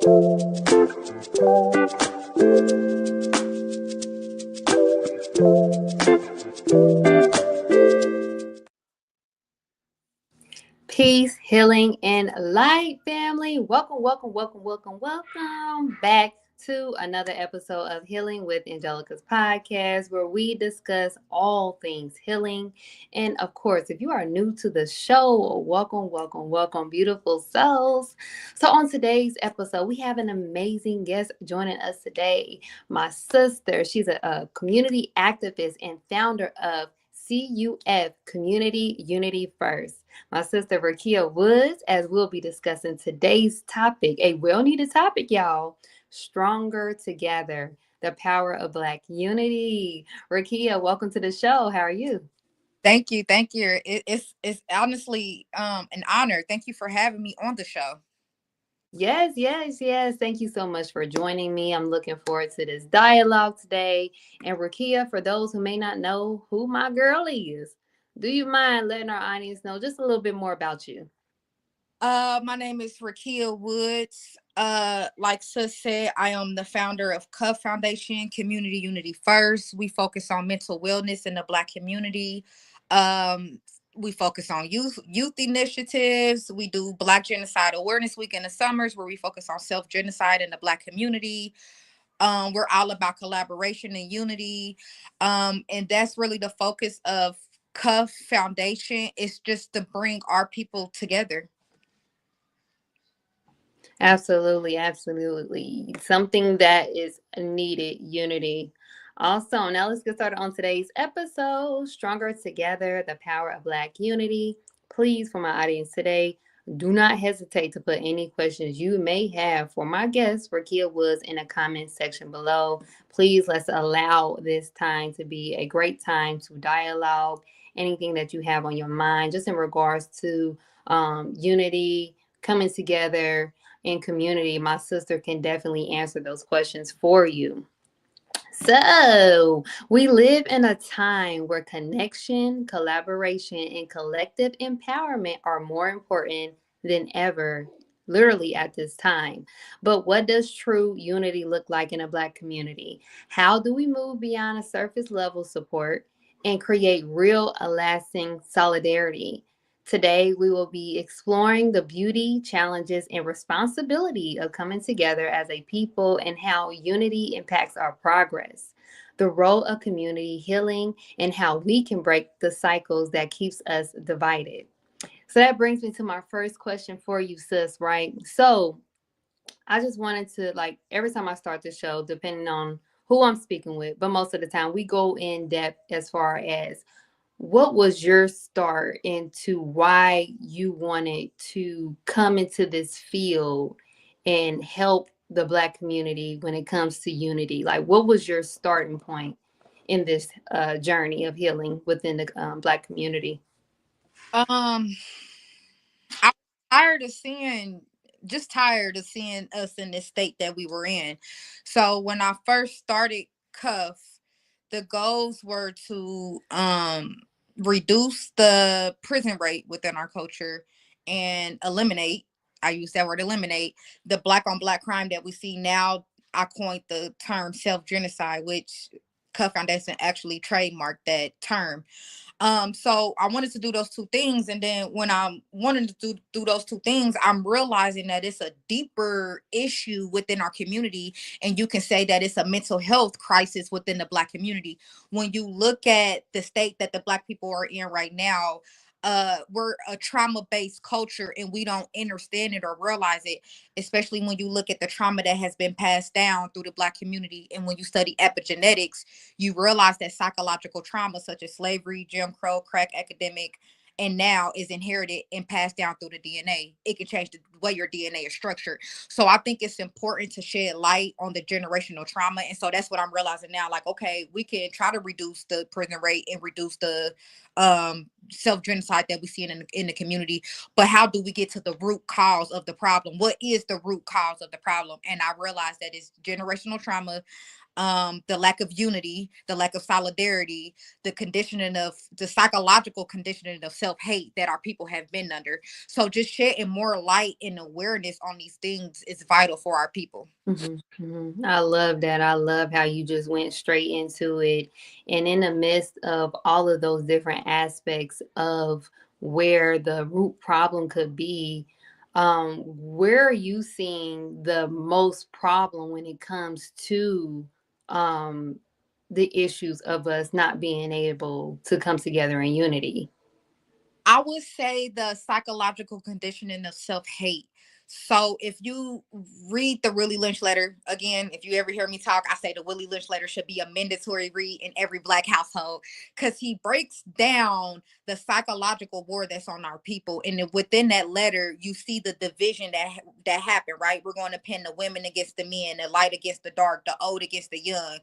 Peace, healing, and light, family. Welcome back to another episode of Healing with Angelica's podcast, where we discuss all things healing. And of course, if you are new to the show, welcome, beautiful souls. So, on today's episode, we have an amazing guest joining us today. My sister, she's a community activist and founder of CUF, Community Unity First. My sister Rickia Woods, as we'll be discussing today's topic, a well-needed topic, y'all. Stronger Together, the power of Black unity. Rickia, welcome to the show. How are you? Thank you. It's honestly an honor. Thank you for having me on the show. Yes. Thank you so much for joining me. I'm looking forward to this dialogue today. And Rickia, for those who may not know who my girl is, do you mind letting our audience know just a little bit more about you? My name is Rickia Woods. Like Sis said, I am the founder of CUF Foundation, Community Unity First. We focus on mental wellness in the Black community. We focus on youth initiatives. We do Black Genocide Awareness Week in the summers, where we focus on self-genocide in the Black community. We're all about collaboration and unity. And that's really the focus of CUF Foundation, is just to bring our people together. Absolutely. Something that is needed, unity. Also, now let's get started on today's episode, Stronger Together, the Power of Black Unity. Please, for my audience today, do not hesitate to put any questions you may have for my guest, Rickia Woods, in the comment section below. Please, let's allow this time to be a great time to dialogue. Anything that you have on your mind, just in regards to unity, coming together, in community, my sister can definitely answer those questions for you. So, we live in a time where connection, collaboration, and collective empowerment are more important than ever, literally at this time. But what does true unity look like in a Black community? How do we move beyond a surface level support and create real, lasting solidarity? Today, we will be exploring the beauty, challenges, and responsibility of coming together as a people and how unity impacts our progress, the role of community healing, and how we can break the cycles that keeps us divided. So that brings me to my first question for you, sis, right? So I just wanted to, like, every time I start the show, depending on who I'm speaking with, but most of the time we go in depth as far as what was your start into why you wanted to come into this field and help the Black community when it comes to unity? Like, what was your starting point in this journey of healing within the Black community? Um, I'm tired of seeing us in this state that we were in. So when I first started CUF, the goals were to reduce the prison rate within our culture and eliminate, I use that word, eliminate, the Black on Black crime that we see now. I coined the term self-genocide, which CUF Foundation actually trademarked that term. So I wanted to do those two things. And then when I'm wanting to do those two things, I'm realizing that it's a deeper issue within our community. And you can say that it's a mental health crisis within the Black community. When you look at the state that the Black people are in right now, we're a trauma-based culture and we don't understand it or realize it, especially when you look at the trauma that has been passed down through the Black community. And when you study epigenetics, you realize that psychological trauma such as slavery, Jim Crow, crack epidemic, and now is inherited and passed down through the DNA. It can change the way your DNA is structured. So I think it's important to shed light on the generational trauma. And so that's what I'm realizing now. Like, okay, we can try to reduce the prison rate and reduce the self-genocide that we see in the community, but how do we get to the root cause of the problem? What is the root cause of the problem? And I realized that it's generational trauma. the lack of unity, the lack of solidarity, the psychological conditioning of self-hate that our people have been under. So just shedding more light and awareness on these things is vital for our people. I love that. I love how you just went straight into it. And in the midst of all of those different aspects of where the root problem could be, where are you seeing the most problem when it comes to um, the issues of us not being able to come together in unity? I would say the psychological conditioning of self hate. So if you read the Willie Lynch letter, again, if you ever hear me talk, I say the Willie Lynch letter should be a mandatory read in every Black household, because he breaks down the psychological war that's on our people. And within that letter, you see the division that happened, right? We're going to pin the women against the men, the light against the dark, the old against the young,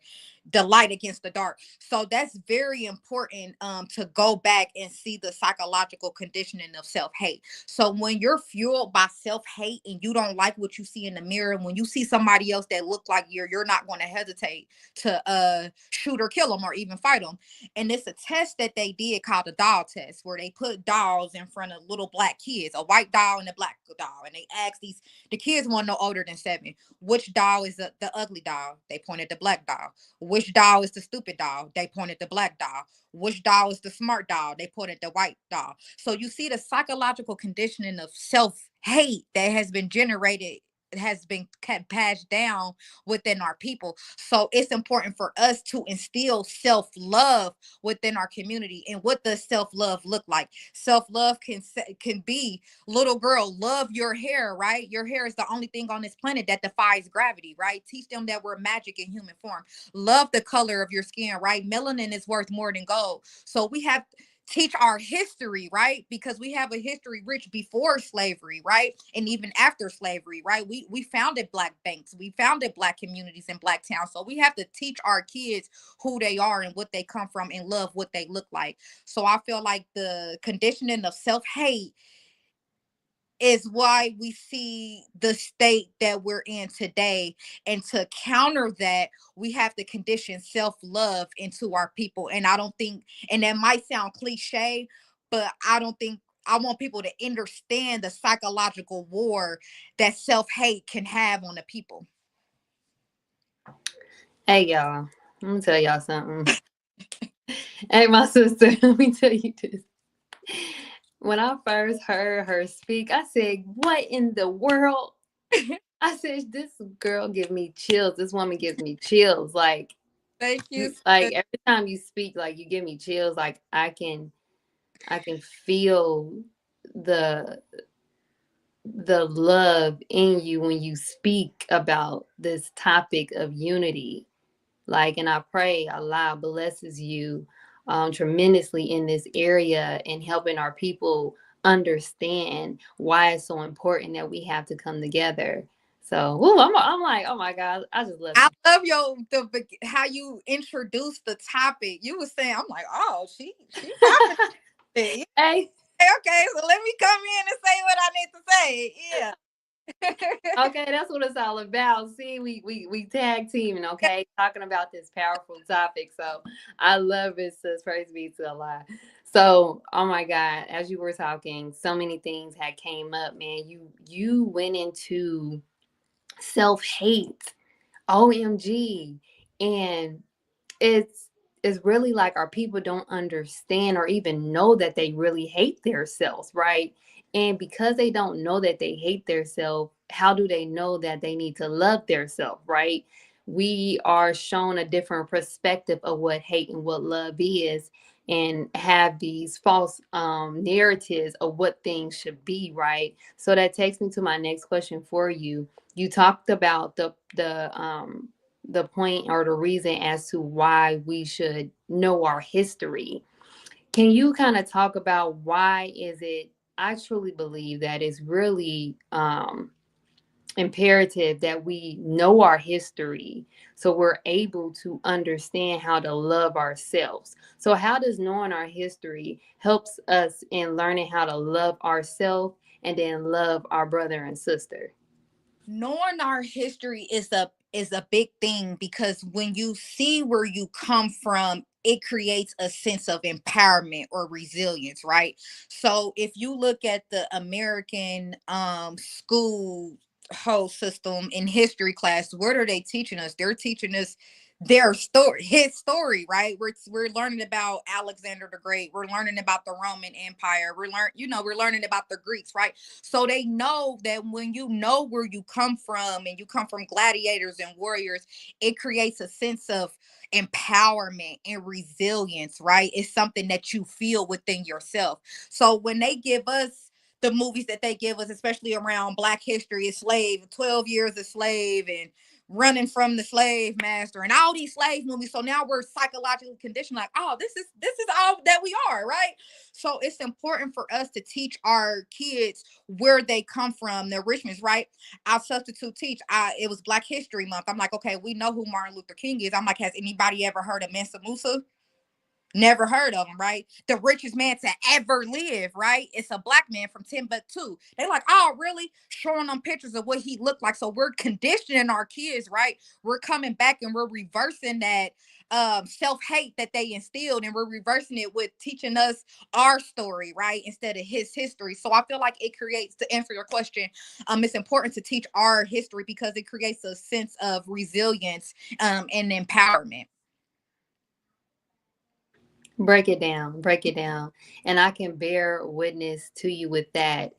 the light against the dark. So that's very important, to go back and see the psychological conditioning of self-hate. So when you're fueled by self-hate and you don't like what you see in the mirror, when you see somebody else that look like you're not going to hesitate to shoot or kill them or even fight them. And it's a test that they did called the doll test, where they put dolls in front of little Black kids, a white doll and a Black doll, and they asked the kids want no older than 7, which doll is the ugly doll? They pointed the Black doll. Which doll is the stupid doll? They pointed the Black doll. Which doll is the smart doll? They pointed the white doll. So you see the psychological conditioning of self-hate that has been generated, has been kept passed down within our people. So it's important for us to instill self-love within our community. And what does self-love look like? Self-love can be, little girl, love your hair, right? Your hair is the only thing on this planet that defies gravity, right? Teach them that we're magic in human form. Love the color of your skin, right? Melanin is worth more than gold. So we have teach our history, right? Because we have a history rich before slavery, right? And even after slavery, right? We founded Black banks, we founded Black communities and Black towns. So we have to teach our kids who they are and what they come from and love what they look like. So I feel like the conditioning of self-hate is why we see the state that we're in today. And to counter that, we have to condition self-love into our people. And I don't think, and that might sound cliche, but I don't think, I want people to understand the psychological war that self-hate can have on the people. Hey, y'all, let me tell y'all something. Hey, my sister, let me tell you this. When I first heard her speak, I said, "What in the world?" I said, "This girl give me chills. This woman gives me chills. Thank you. Like every time you speak, like you give me chills. Like I can feel the the love in you when you speak about this topic of unity. Like, and I pray Allah blesses you tremendously in this area and helping our people understand why it's so important that we have to come together. So, ooh, I'm like, oh my God, I just love I it. love how you introduced the topic. You were saying, I'm like, oh, she popping it. Hey, Okay, so let me come in and say what I need to say. Yeah. okay, that's what it's all about. See, we tag teaming, okay, talking about this powerful topic. So I love it, sis. Praise be to Allah. So, oh my God, as you were talking, so many things had came up, man. You went into self hate, OMG, and it's it's really like our people don't understand or even know that they really hate themselves, right? And because they don't know that they hate themselves, how do they know that they need to love themselves, right? We are shown a different perspective of what hate and what love is, and have these false narratives of what things should be, right? So that takes me to my next question for you. You talked about the point or the reason as to why we should know our history. Can you kind of talk about why is it? I truly believe that it's really imperative that we know our history so we're able to understand how to love ourselves. So how does knowing our history helps us in learning how to love ourselves and then love our brother and sister? Knowing our history is a big thing, because when you see where you come from, it creates a sense of empowerment or resilience, right? So if you look at the American school whole system in history class, what are they teaching us? They're teaching us their story, his story, right? We're learning about Alexander the Great, we're learning about the Roman Empire, we're learning about the Greeks, right? So they know that when you know where you come from, and you come from gladiators and warriors, it creates a sense of empowerment and resilience, right? It's something that you feel within yourself. So when they give us the movies that they give us, especially around Black history, a slave, 12 years a slave, and running from the slave master, and all these slave movies, so now we're psychologically conditioned, like, oh, this is all that we are, right? So it's important for us to teach our kids where they come from, their richness, right? I'll substitute teach. It was Black History Month. I'm like, okay, we know who Martin Luther King is. I'm like, has anybody ever heard of Mansa Musa? Never heard of him, right? The richest man to ever live, right? It's a Black man from Timbuktu. They like, oh, really? Showing them pictures of what he looked like. So we're conditioning our kids, right? We're coming back and we're reversing that self-hate that they instilled, and we're reversing it with teaching us our story, right? Instead of his history. So I feel like it creates, to answer your question, it's important to teach our history because it creates a sense of resilience and empowerment. Break it down, break it down. And I can bear witness to you with that.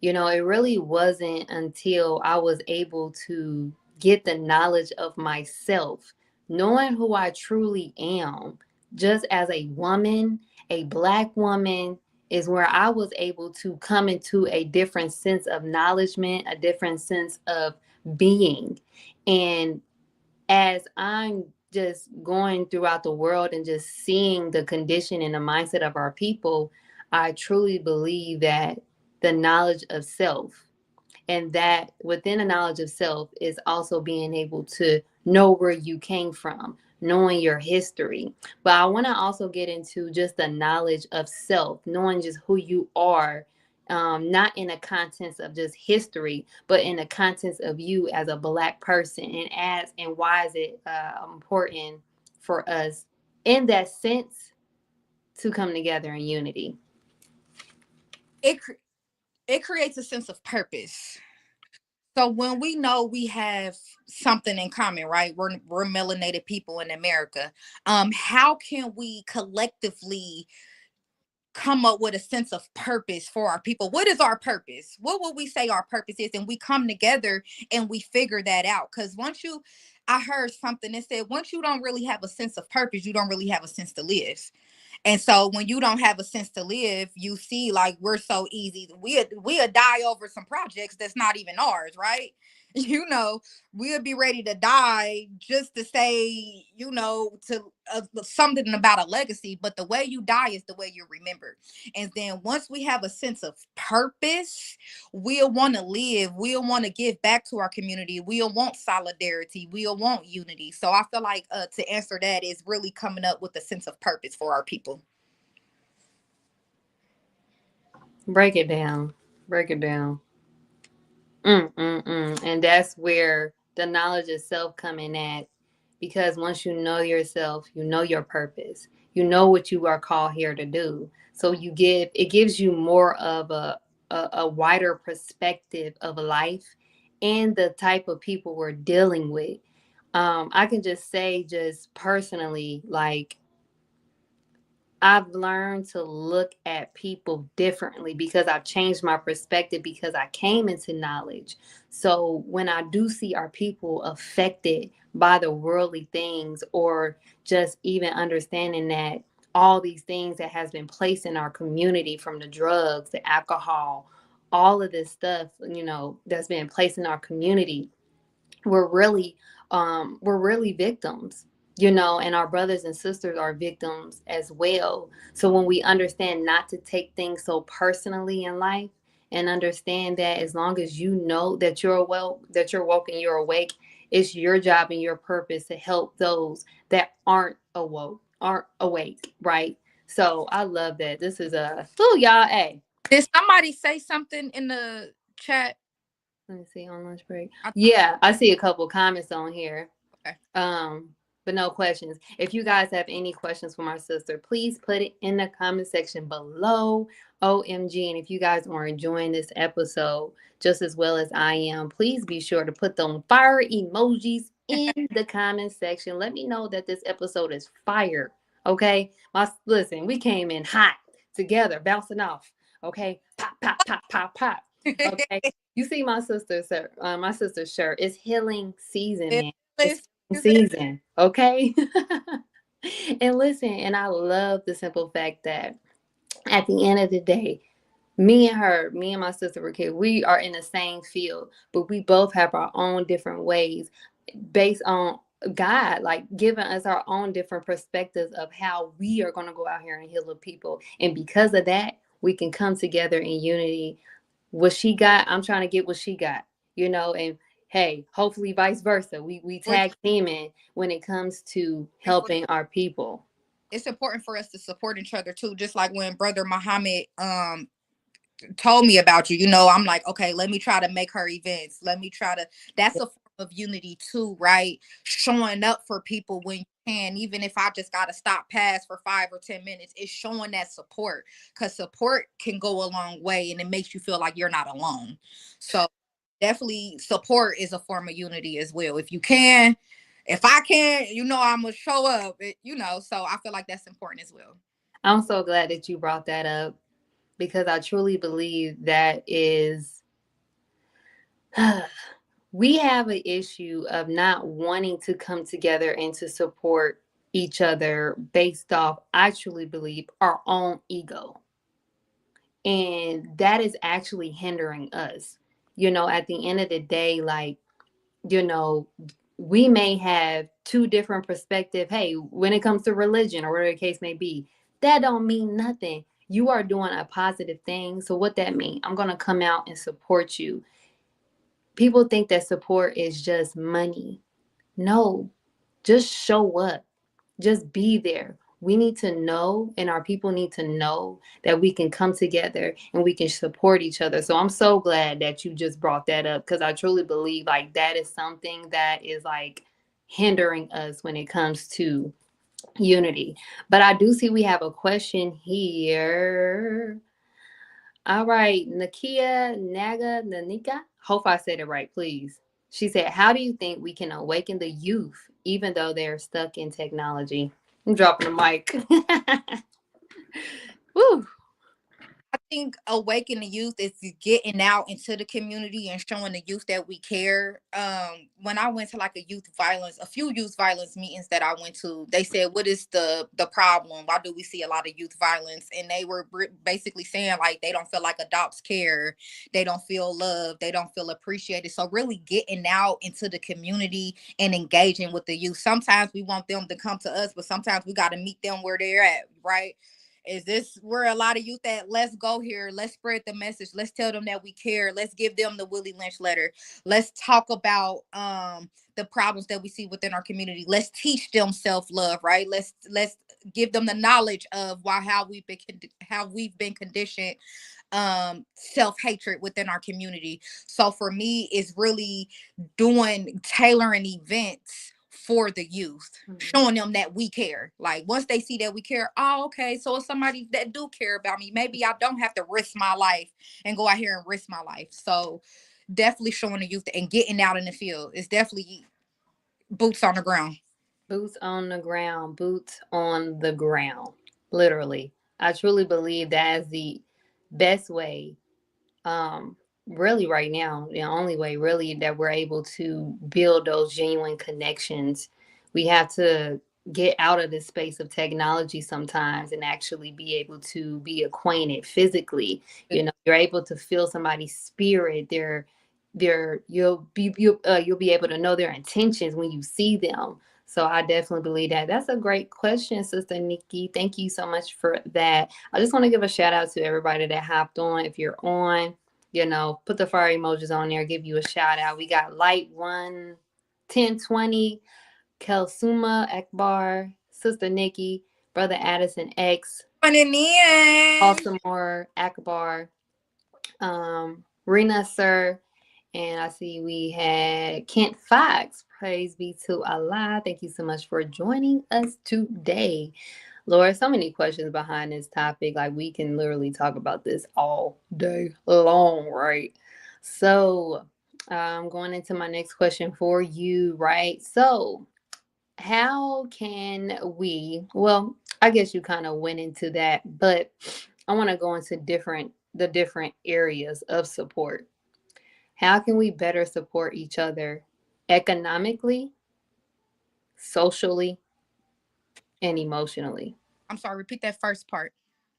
You know, it really wasn't until I was able to get the knowledge of myself, knowing who I truly am, just as a woman, a Black woman, is where I was able to come into a different sense of acknowledgement, a different sense of being. And as I'm just going throughout the world and just seeing the condition and the mindset of our people, I truly believe that the knowledge of self, and that within the knowledge of self is also being able to know where you came from, knowing your history. But I want to also get into just the knowledge of self, knowing just who you are, not in the contents of just history, but in the contents of you as a Black person, and why is it important for us in that sense to come together in unity. It it creates a sense of purpose. So when we know we have something in common, right? We're melanated people in America. How can we collectively come up with a sense of purpose for our people? What is our purpose? What would we say our purpose is? And we come together and we figure that out. Because I heard something that said, once you don't really have a sense of purpose, you don't really have a sense to live. And so when you don't have a sense to live, you see, like, we're so easy. We'll die over some projects that's not even ours, right? We'll be ready to die just to say, to something about a legacy. But the way you die is the way you're remembered. And then once we have a sense of purpose, we'll want to live. We'll want to give back to our community. We'll want solidarity. We'll want unity. So I feel like to answer that is really coming up with a sense of purpose for our people. Break it down. Break it down. And that's where the knowledge of self coming at, because once you know yourself, you know your purpose, you know what you are called here to do. So it gives you more of a wider perspective of life and the type of people we're dealing with. I can just say, just personally, like, I've learned to look at people differently because I've changed my perspective because I came into knowledge. So when I do see our people affected by the worldly things, or just even understanding that all these things that has been placed in our community, from the drugs, the alcohol, all of this stuff, that's been placed in our community, we're really we're really victims, and our brothers and sisters are victims as well. So when we understand not to take things so personally in life, and understand that as long as you know that you're woke and you're awake, it's your job and your purpose to help those that aren't awake, right? So I love that. This is a, oh, y'all, hey. Did somebody say something in the chat? Let me see on lunch break. I thought, Yeah, I see a couple comments on here. okay. Um, but no questions. If you guys have any questions from our sister, please put it in the comment section below. OMG. And if you guys are enjoying this episode just as well as I am, please be sure to put them fire emojis in the comment section. Let me know that this episode is fire. Okay. Listen, we came in hot together, bouncing off. Okay. Pop, pop, pop, pop, pop. Okay. You see my sister's shirt. It's healing season, man. It's season, okay? And listen, and I love the simple fact that at the end of the day, me and my sister Rickia, we are in the same field, but we both have our own different ways based on God, like giving us our own different perspectives of how we are going to go out here and heal the people. And because of that, we can come together in unity. What she got, I'm trying to get what she got, and hey, hopefully vice versa. We We're tag teaming when it comes to for helping our people. it's important for us to support each other too. Just like when Brother Muhammad told me about you, I'm like, okay, let me try to make her events. Let me try to, that's a form of unity too, right? Showing up for people when you can, even if I just got to stop past for 5 or 10 minutes, it's showing that support, because support can go a long way and it makes you feel like you're not alone. So definitely support is a form of unity as well. If you can, if I can, I'm gonna show up, so I feel like that's important as well. I'm so glad that you brought that up because I truly believe that is we have an issue of not wanting to come together and to support each other based off, I truly believe, our own ego. And that is actually hindering us. At the end of the day, like, you know, we may have two different perspectives. Hey, when it comes to religion or whatever the case may be, that don't mean nothing. You are doing a positive thing. So what that mean? I'm gonna come out and support you. People think that support is just money. No, just show up. Just be there. We need to know, and our people need to know that we can come together and we can support each other. So I'm so glad that you just brought that up because I truly believe like that is something that is like hindering us when it comes to unity. But I do see we have a question here. All right, Nakia Naga Nanika. Hope I said it right, please. She said, how do you think we can awaken the youth even though they're stuck in technology? I'm dropping the mic. Woo. I think awakening the youth is getting out into the community and showing the youth that we care. When I went to like a few youth violence meetings that I went to, they said, "What is the problem? Why do we see a lot of youth violence?" And they were basically saying like they don't feel like adults care, they don't feel loved, they don't feel appreciated. So really getting out into the community and engaging with the youth. Sometimes we want them to come to us, but sometimes we got to meet them where they're at, right? Is this where a lot of youth at? Let's go here. Let's spread the message. Let's tell them that we care. Let's give them the Willie Lynch letter. Let's talk about the problems that we see within our community. Let's teach them self-love, right? Let's give them the knowledge of how we've been conditioned self-hatred within our community. So for me, it's really doing tailoring events for the youth, showing them that we care. Like once they see that we care, oh, okay, so it's somebody that do care about me. Maybe I don't have to risk my life and go out here and risk my life. So definitely showing the youth and getting out in the field. It's definitely boots on the ground. Boots on the ground, boots on the ground. Literally. I truly believe that is the best way really right now, the only way really that we're able to build those genuine connections. We have to get out of this space of technology sometimes and actually be able to be acquainted physically. You're able to feel somebody's spirit, you'll be able to know their intentions when you see them. So I definitely believe that. That's a great question, Sister Nikki. Thank you so much for that. I just want to give a shout out to everybody that hopped on. If you're on, put the fire emojis on there, give you a shout out. We got Light One, 1020, Kelsuma Ekbar, Sister Nikki, Brother Addison X, Running in. Baltimore Akbar, Rena Sir, And I see we had Kent Fox. Praise be to Allah. Thank you so much for joining us today. Laura, so many questions behind this topic. Like, we can literally talk about this all day long, right? So, I'm going into my next question for you, right? So, how can we, well, I guess you kind of went into that, but I want to go into the different areas of support. How can we better support each other economically, socially, and emotionally? I'm sorry, repeat that first part.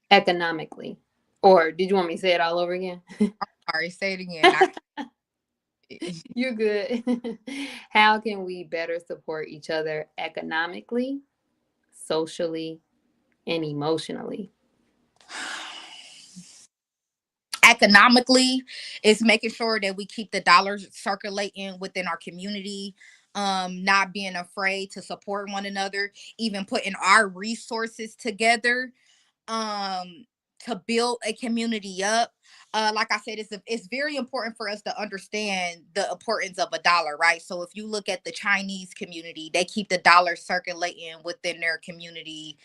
Economically. Or did you want me to say it all over again? Sorry, say it again. You're good. How can we better support each other economically, socially, and emotionally? Economically, is making sure that we keep the dollars circulating within our community, not being afraid to support one another, even putting our resources together, um to build a community up. Like I said, it's very important for us to understand the importance of a dollar, right? So if you look at the Chinese community, they keep the dollar circulating within their community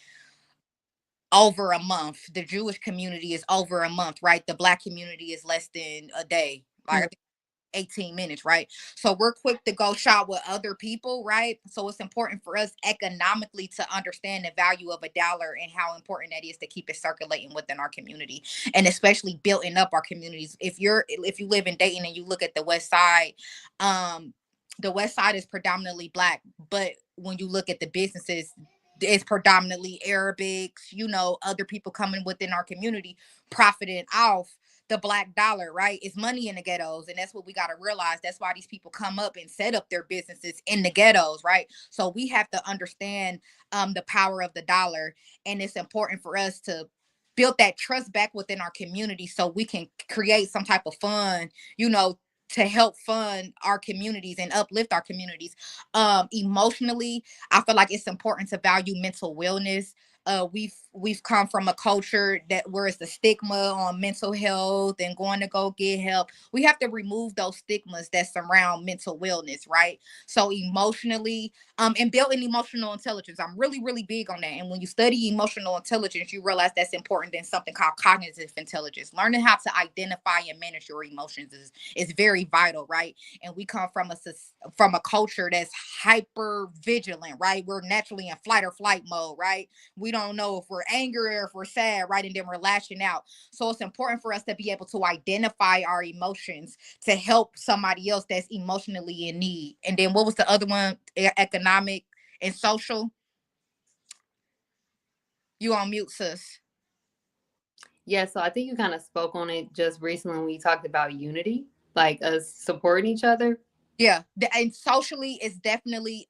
over a month. The Jewish community is over a month, right? The black community is less than a day. Like, I think 18 minutes, right? So we're quick to go shop with other people, right? So it's important for us economically to understand the value of a dollar and how important that is to keep it circulating within our community, and especially building up our communities. If you live in Dayton and you look at um the west side is predominantly black, but when you look at the businesses, it's predominantly Arabics, other people coming within our community, profiting off the black dollar, right? It's money in the ghettos. And that's what we got to realize. That's why these people come up and set up their businesses in the ghettos, right? So we have to understand the power of the dollar. And it's important for us to build that trust back within our community so we can create some type of fund, you know, to help fund our communities and uplift our communities. Emotionally, I feel like it's important to value mental wellness. We've come from a culture that where it's the stigma on mental health and going to go get help. We have to remove those stigmas that surround mental wellness, right? So emotionally, and building emotional intelligence, I'm really, really big on that. And when you study emotional intelligence, you realize that's important than something called cognitive intelligence. Learning how to identify and manage your emotions is very vital, right? And we come from a culture that's hyper vigilant, right? We're naturally in flight or flight mode, right? We don't know if we're angry or if we're sad, right? And then we're lashing out. So it's important for us to be able to identify our emotions to help somebody else that's emotionally in need. And then what was the other one? Economic and social. You on mute, sis. Yeah, so I think you kind of spoke on it just recently when we talked about unity, like us supporting each other. Yeah, and socially it's definitely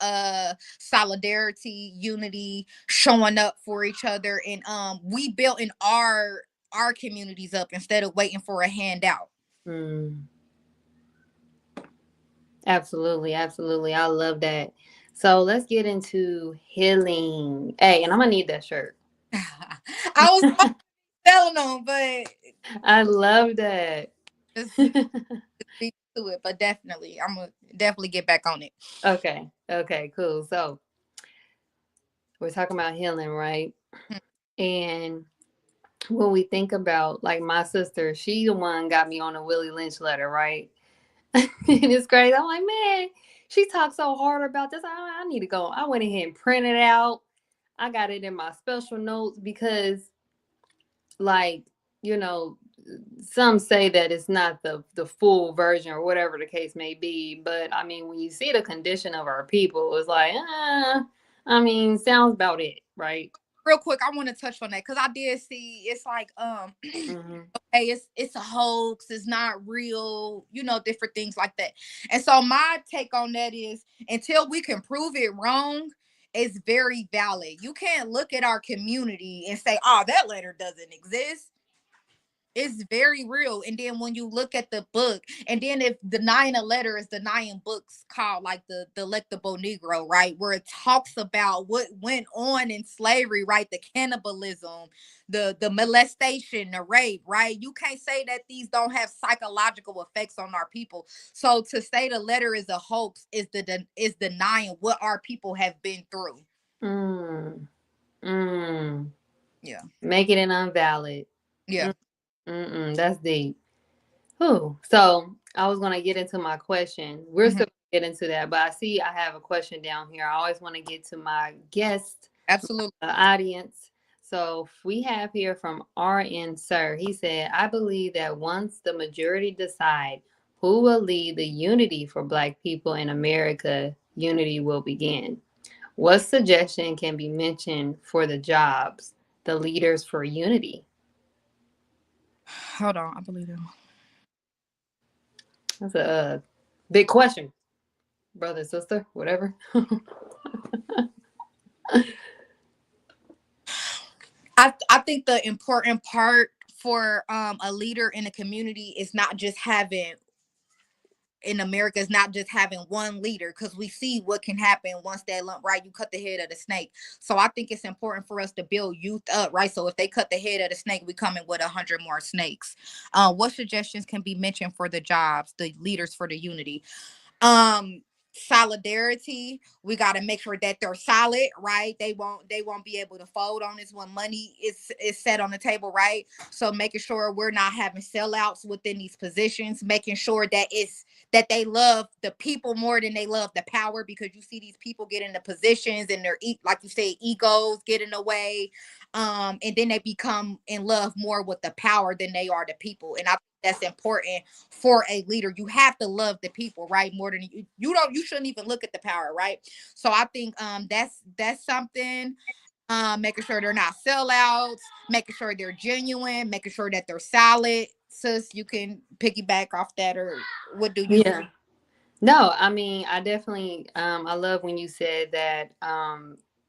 solidarity, unity, showing up for each other, and we built in our communities up instead of waiting for a handout. Mm, absolutely, absolutely. I love that. So let's get into healing. Hey, and I'm gonna need that shirt. I was telling them, but I love that. just speak to it. But definitely, I'm gonna definitely get back on it. Okay, okay, cool. So we're talking about healing, right? And when we think about like my sister, she the one got me on a Willie Lynch letter, right? And it's crazy. I'm like, man, she talked so hard about this. I need to go. I went ahead and printed it out. I got it in my special notes because, like, you know, some say that it's not the full version or whatever the case may be. But I mean, when you see the condition of our people, it's like, I mean, sounds about it, right? Real quick, I want to touch on that because I did see it's like Mm-hmm. hey, it's a hoax, it's not real, different things like that. And so my take on that is until we can prove it wrong, it's very valid. You can't look at our community and say, oh, that letter doesn't exist. It's very real. And then when you look at the book, and then if denying a letter is denying books called like the Delectable Negro, right? Where it talks about what went on in slavery, right? The cannibalism, the molestation, the rape, right? You can't say that these don't have psychological effects on our people. So to say the letter is a hoax is denying what our people have been through. Mm, mm. Yeah. Making it invalid. Yeah. That's deep. Whew. So I was gonna get into my question. We're Hmm. still gonna get into that, but I see I have a question down here. I always want to get to my guest, Absolutely. audience. So we have here from RN Sir. He said, "I believe that once the majority decide who will lead the unity for Black people in America, unity will begin. What suggestion can be mentioned for the jobs, the leaders for unity?" Hold on. I believe it. That's a big question, brother, sister, whatever. I think the important part for a leader in a community is not just having in America is not just having one leader, because we see what can happen once that lump, right? You cut the head of the snake. So I think it's important for us to build youth up, right? So if they cut the head of the snake, we come in with 100 more snakes. What suggestions can be mentioned for the jobs, the leaders for the unity? um Solidarity. We got to make sure that they're solid, right? They won't be able to fold on this when money is set on the table, right? So making sure we're not having sellouts within these positions, making sure that it's that they love the people more than they love the power, because you see these people get into positions and their like you say egos get in the way, and then they become in love more with the power than they are the people. And I think that's important for a leader. You have to love the people, right? More than you shouldn't even look at the power, right? So I think that's something. Making sure they're not sellouts, making sure they're genuine, making sure that they're solid. Sis, you can piggyback off that, or what do you? Yeah. No, I mean, I definitely, I love when you said that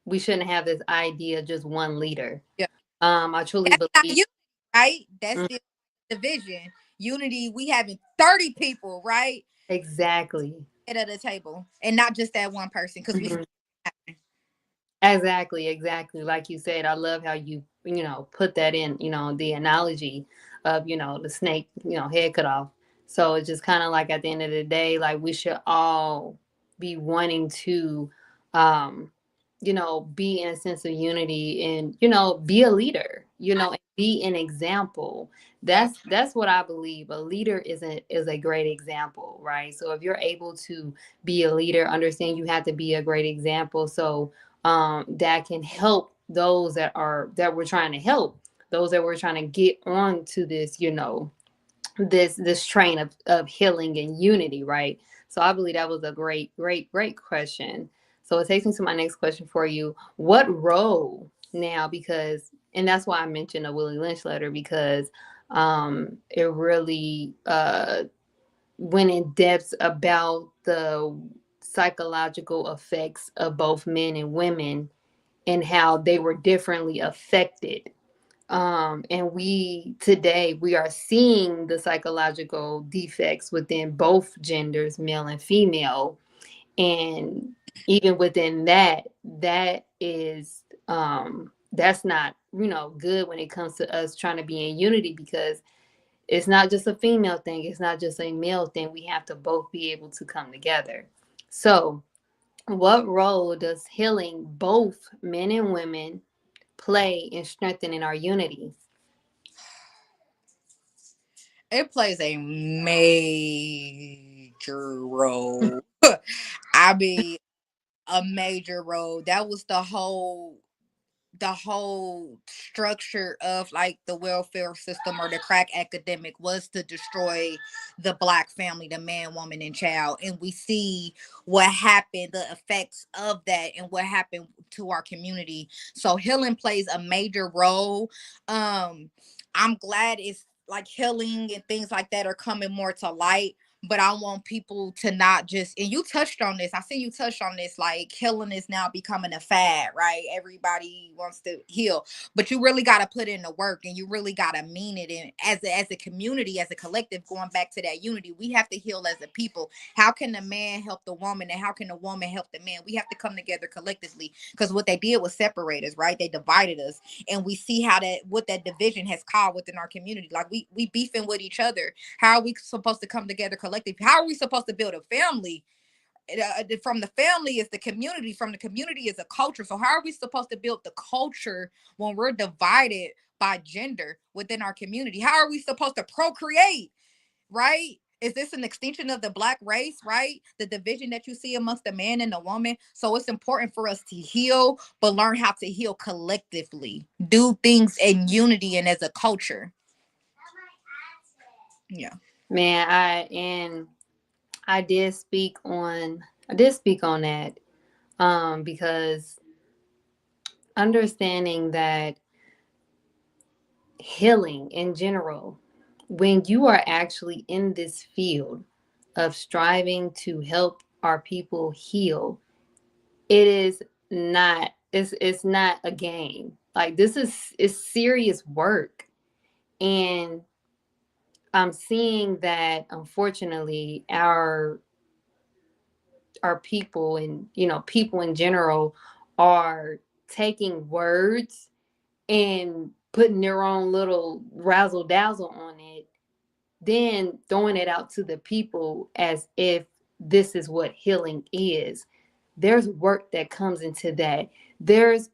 we shouldn't have this idea of just one leader. Yeah, I truly that's not believe. unity, right? That's Mm, the division. Unity, we having 30 people, right, exactly. at the table, and not just that one person, because we see Mhm. it happen. Exactly, exactly. Like you said, I love how you put that in, the analogy of, the snake, head cut off. So it's just kind of like at the end of the day, like we should all be wanting to, um, be in a sense of unity and, be a leader, and be an example. Yeah. That's what I believe. A leader is a great example, right? So if you're able to be a leader, understand you have to be a great example. So that can help those that we're trying to help, those that we're trying to get onto this, this train of healing and unity, right? So I believe that was a great, great, great question. So it takes me to my next question for you. What role now, because and that's why I mentioned a Willie Lynch letter, because it really went in depth about the psychological effects of both men and women and how they were differently affected. And we are seeing the psychological defects within both genders, male and female. And even within that is that's not, good when it comes to us trying to be in unity, because it's not just a female thing, it's not just a male thing. We have to both be able to come together. So what role does healing both men and women play in strengthening our unity? It plays a major role. I mean, a major role. That was the whole structure of like the welfare system or the crack epidemic, was to destroy the Black family, the man, woman, and child. And we see what happened, the effects of that, and what happened to our community. So healing plays a major role. I'm glad it's like healing and things like that are coming more to light, but I want people to not just, and you touched on this. I see you touched on this, like healing is now becoming a fad, right? Everybody wants to heal, but you really got to put in the work, and you really got to mean it. And as a community, as a collective, going back to that unity, we have to heal as a people. How can the man help the woman, and how can the woman help the man? We have to come together collectively, because what they did was separate us, right? They divided us, and we see how that, what that division has caused within our community. Like we beefing with each other. How are we supposed to come together collectively? How are we supposed to build a family? From the family is the community. From the community is a culture. So how are we supposed to build the culture when we're divided by gender within our community? How are we supposed to procreate? Right? Is this an extension of the black race, right? The division that you see amongst the man and the woman. So it's important for us to heal, but learn how to heal collectively. Do things in unity and as a culture. Yeah. Man, I did speak on that because understanding that healing in general, when you are actually in this field of striving to help our people heal, it is not it's not a game. Like this is it's serious work. And I'm seeing that unfortunately our people and people in general are taking words and putting their own little razzle dazzle on it, then throwing it out to the people as if this is what healing is. There's work that comes into that. There's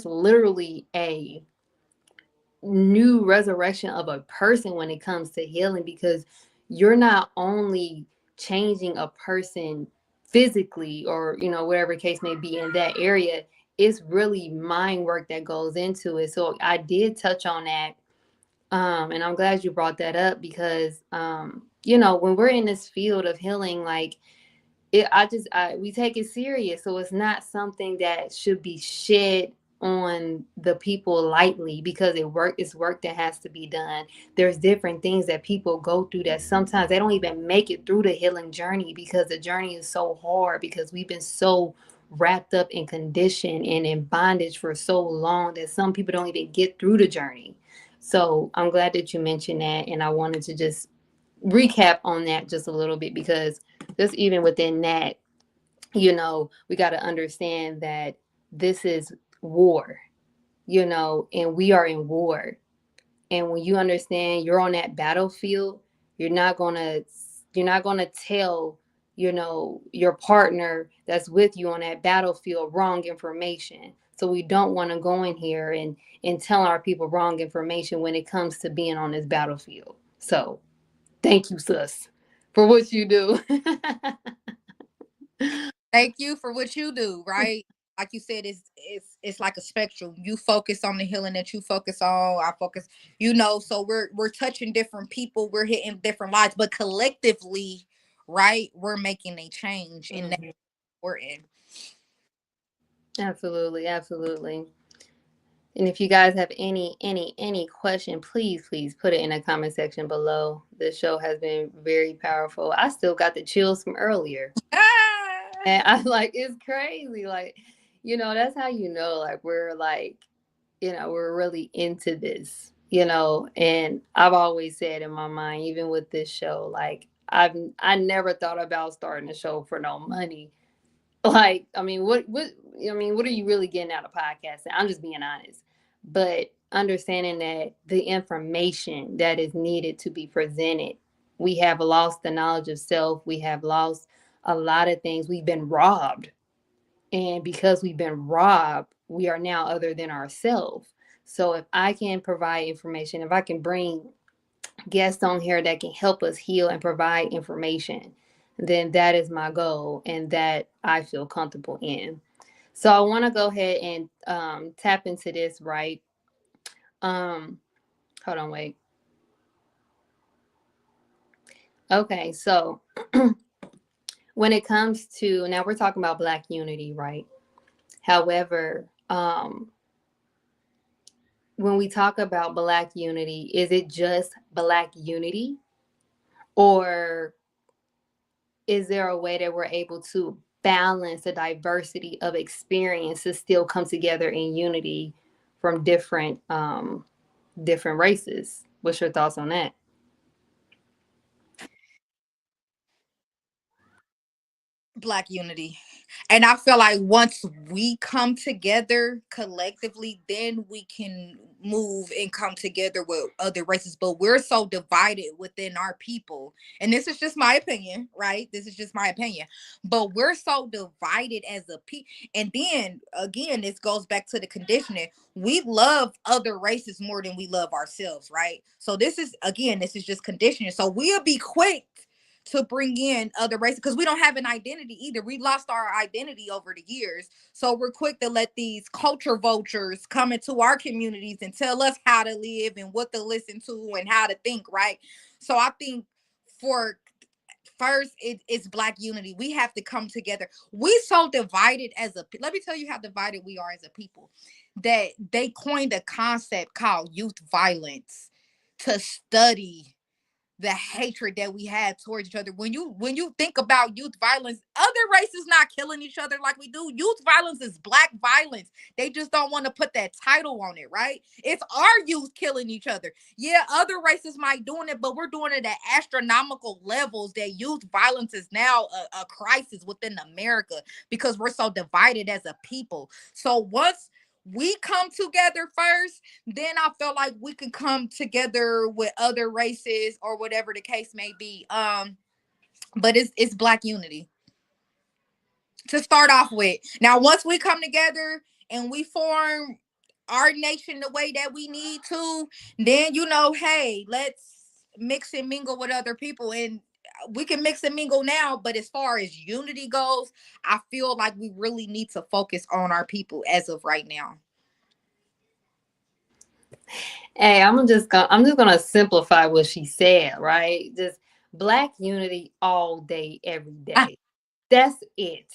literally a new resurrection of a person when it comes to healing, because you're not only changing a person physically or whatever case may be in that area. It's really mind work that goes into it. So I did touch on that, and I'm glad you brought that up because when we're in this field of healing, like we take it serious. So it's not something that should be shed on the people lightly, because it's work that has to be done. There's different things that people go through that sometimes they don't even make it through the healing journey, because the journey is so hard, because we've been so wrapped up in condition and in bondage for so long that some people don't even get through the journey. So I'm glad that you mentioned that, and I wanted to just recap on that just a little bit, because just even within that, we got to understand that this is war, and we are in war. And when you understand you're on that battlefield, you're not going to you're not going to tell your partner that's with you on that battlefield wrong information. So we don't want to go in here and tell our people wrong information when it comes to being on this battlefield. So thank you, sis, for what you do. Thank you for what you do, right? Like you said, it's like a spectrum. You focus on the healing that you focus on. I focus, so we're touching different people, we're hitting different lives, but collectively, right, we're making a change, and that's Mhm. important. Absolutely, absolutely. And if you guys have any question, please put it in the comment section below. This show has been very powerful. I still got the chills from earlier. Ah! And I'm like, it's crazy. Like, that's how like we're like, we're really into this, and I've always said in my mind, even with this show, like I never thought about starting a show for no money. Like, I mean, what are you really getting out of podcasting? I'm just being honest. But understanding that the information that is needed to be presented, we have lost the knowledge of self. We have lost a lot of things. We've been robbed. And because we've been robbed, we are now other than ourselves. So if I can provide information, if I can bring guests on here that can help us heal and provide information, then that is my goal and that I feel comfortable in. So I want to go ahead and tap into this, right? Um, Hold on, wait. Okay, so when it comes to now, we're talking about Black unity, right? However, when we talk about Black unity, is it just Black unity? Or is there a way that we're able to balance the diversity of experiences still come together in unity from different races? What's your thoughts on that? Black unity. And I feel like once we come together collectively, then we can move and come together with other races. But we're so divided within our people. And this is just my opinion, right? This is just my opinion. But we're so divided as a people. And then again, this goes back to the conditioning. We love other races more than we love ourselves, right? So this is, again, this is just conditioning. So we'll be quick to bring in other races because we don't have an identity either. We lost our identity over the years. So we're quick to let these culture vultures come into our communities and tell us how to live and what to listen to and how to think, right? So I think for first it's Black unity. We have to come together. We so divided as a, let me tell you how divided we are as a people, that they coined a concept called youth violence to study the hatred that we have towards each other. When you think about youth violence, other races not killing each other like we do. Youth violence is Black violence. They just don't want to put that title on it, right? It's our youth killing each other. Yeah, other races might doing it, but we're doing it at astronomical levels. That youth violence is now a crisis within America because we're so divided as a people. So once we come together first, then I feel like we can come together with other races or whatever the case may be. But it's Black unity to start off with. Now, once we come together and we form our nation the way that we need to, then hey, let's mix and mingle with other people. And we can mix and mingle now, but as far as unity goes, I feel like we really need to focus on our people as of right now. Hey, I'm just gonna simplify what she said, right? Just Black unity all day, every day. That's it.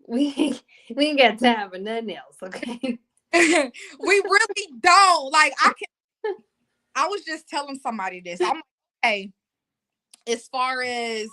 We we ain't got time for nothing else, okay? We really don't. Like I was just telling somebody this. I'm like, hey, as far as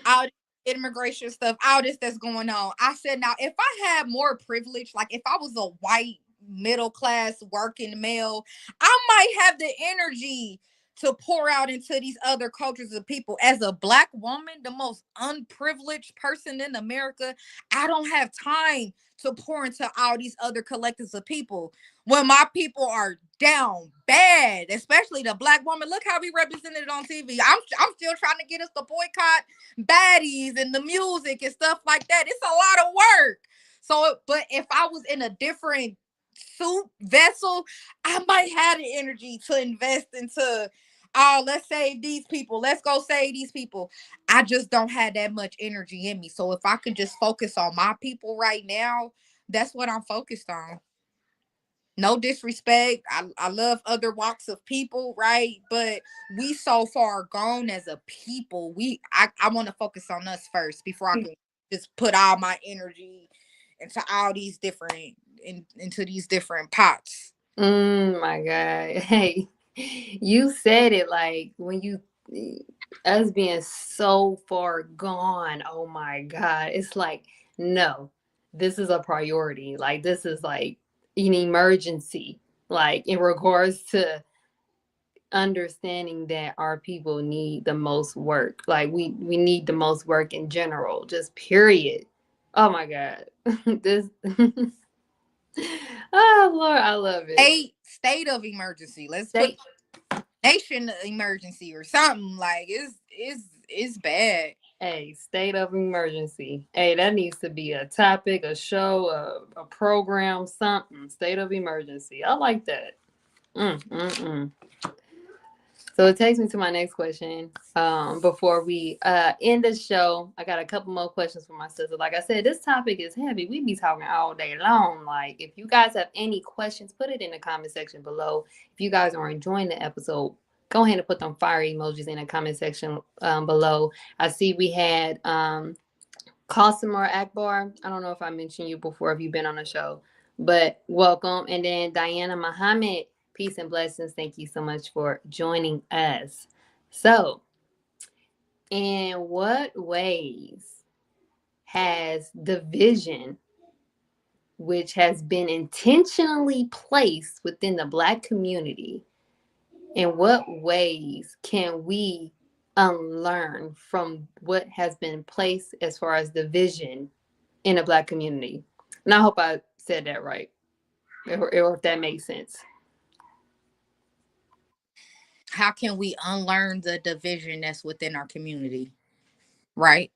all immigration stuff, all this that's going on. I said, now if I had more privilege, like if I was a white middle class working male, I might have the energy to pour out into these other cultures of people. As a Black woman, the most unprivileged person in America, I don't have time to pour into all these other collectives of people when my people are down bad, especially the Black woman. Look how we represented on TV. I'm still trying to get us to boycott baddies and the music and stuff like that. It's a lot of work. So, but if I was in a different suit vessel, I might have the energy to invest into, oh, let's save these people. Let's go save these people. I just don't have that much energy in me. So if I could just focus on my people right now, that's what I'm focused on. No disrespect. I love other walks of people, right? But we so far gone as a people. I want to focus on us first before I can just put all my energy into all these different into these different pots. My God. Hey, you said it like when you us being so far gone. Oh my God. It's like, no, this is a priority. Like this is like an emergency. Like in regards to understanding that our people need the most work. Like we need the most work in general, just period. Oh my God. This oh Lord, I love it. State of emergency. Let's put They nation emergency or something. Like it's bad. Hey, state of emergency. Hey, that needs to be a topic, a show, a program, something. State of emergency. I like that. Mm. So it takes me to my next question. Before we end the show, I got a couple more questions for my sister. Like I said, this topic is heavy. We be talking all day long. Like, if you guys have any questions, put it in the comment section below. If you guys are enjoying the episode, go ahead and put them fire emojis in the comment section below. I see we had Qasimar Akbar. I don't know if I mentioned you before, if you've been on the show, but welcome. And then Diana Muhammad, peace and blessings. Thank you so much for joining us. So, In what ways has division, which has been intentionally placed within the Black community, in what ways can we unlearn from what has been placed as far as division in the Black community? And I hope I said that right, or if that makes sense. How can we unlearn the division that's within our community? Right?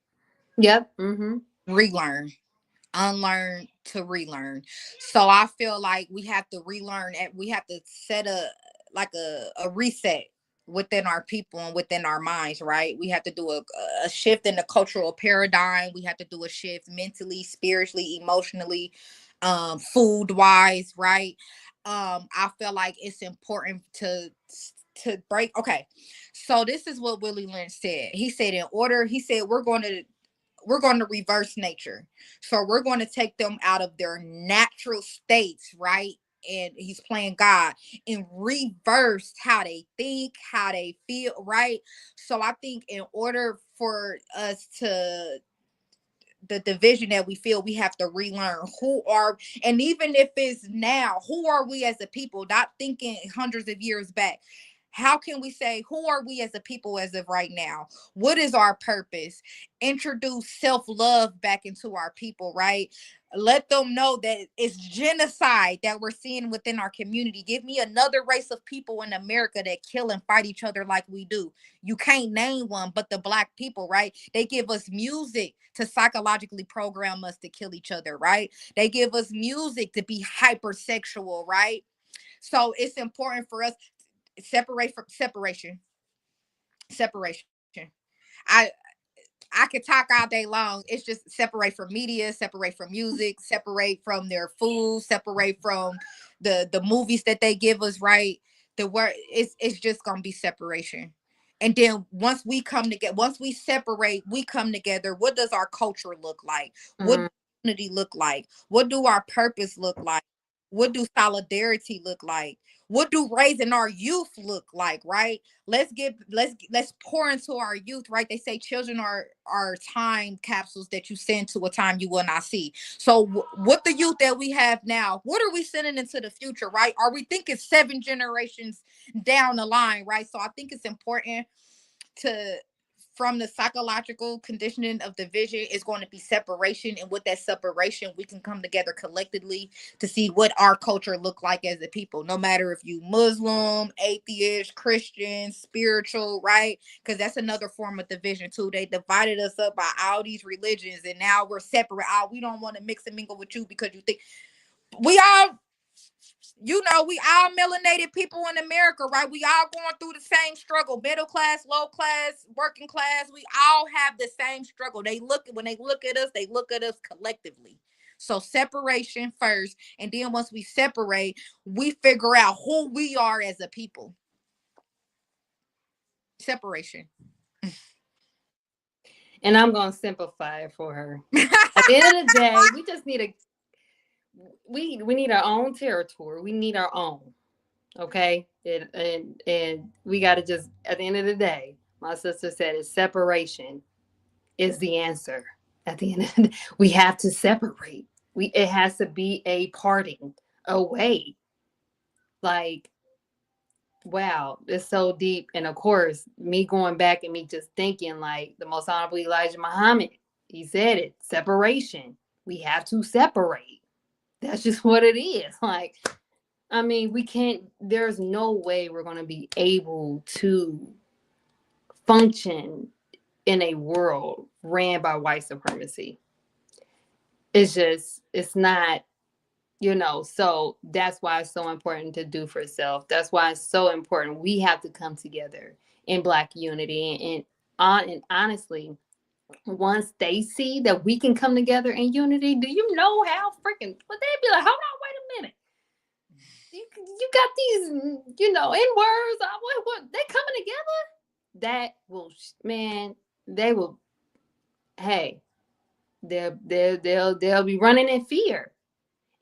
Yep. Mm-hmm. Relearn. Unlearn to relearn. So I feel like we have to relearn and we have to set a reset within our people and within our minds, right? We have to do a shift in the cultural paradigm. We have to do a shift mentally, spiritually, emotionally, food wise, right? I feel like it's important to break. Okay, so this is what Willie Lynch said. He said in order, he said we're going to reverse nature. So we're going to take them out of their natural states, right? And he's playing God and reverse how they think, how they feel, right? So I think in order for us to the division that we feel, we have to relearn who are, and even if it's now, who are we as a people, not thinking hundreds of years back. How can we say who are we as a people as of right now? What is our purpose? Introduce self-love back into our people, right? Let them know that it's genocide that we're seeing within our community. Give me another race of people in America that kill and fight each other like we do. You can't name one but the Black people, right? They give us music to psychologically program us to kill each other, right? They give us music to be hypersexual, right? So it's important for us separate from separation. I I could talk all day long. It's just separate from media, separate from music, separate from their food, separate from the movies that they give us, right? The word it's just gonna be separation. And then once we come together, once we separate, we come together. What does our culture look like? What Mm-hmm. does unity look like? What do our purpose look like? What do solidarity look like? What do raising our youth look like, right? Let's pour into our youth, right? They say children are time capsules that you send to a time you will not see. So what the youth that we have now, what are we sending into the future, right? Are we thinking 7 generations down the line, right? So I think it's important to, from the psychological conditioning of division, is going to be separation, and with that separation we can come together collectively to see what our culture look like as a people, no matter if you Muslim, atheist, Christian, spiritual, right? Because that's another form of division too. They divided us up by all these religions and now we're separate. Oh, we don't want to mix and mingle with you because you think we all, we all melanated people in America, right? We all going through the same struggle. Middle class, low class, working class. We all have the same struggle. When they look at us, they look at us collectively. So separation first, and then once we separate, we figure out who we are as a people. Separation. And I'm gonna simplify it for her. At the end of the day, we just need a we need our own territory. We need our own. Okay, and we got to just, at the end of the day, my sister said, it's separation is the answer. At the end of the day, we have to separate. It has to be a parting away. Like, wow, it's so deep. And of course, me going back and me just thinking, like, the most honorable Elijah Muhammad, he said it, separation. We have to separate. That's just what it is. Like, I mean, we can't, there's no way we're going to be able to function in a world ran by white supremacy. It's just, it's not, so that's why it's so important to do for self. That's why it's so important. We have to come together in Black unity. And honestly, once they see that we can come together in unity, do you know how freaking, but they'd be like, hold on, wait a minute. You got these, in words. What they coming together? That will, man. They will. Hey, they'll be running in fear.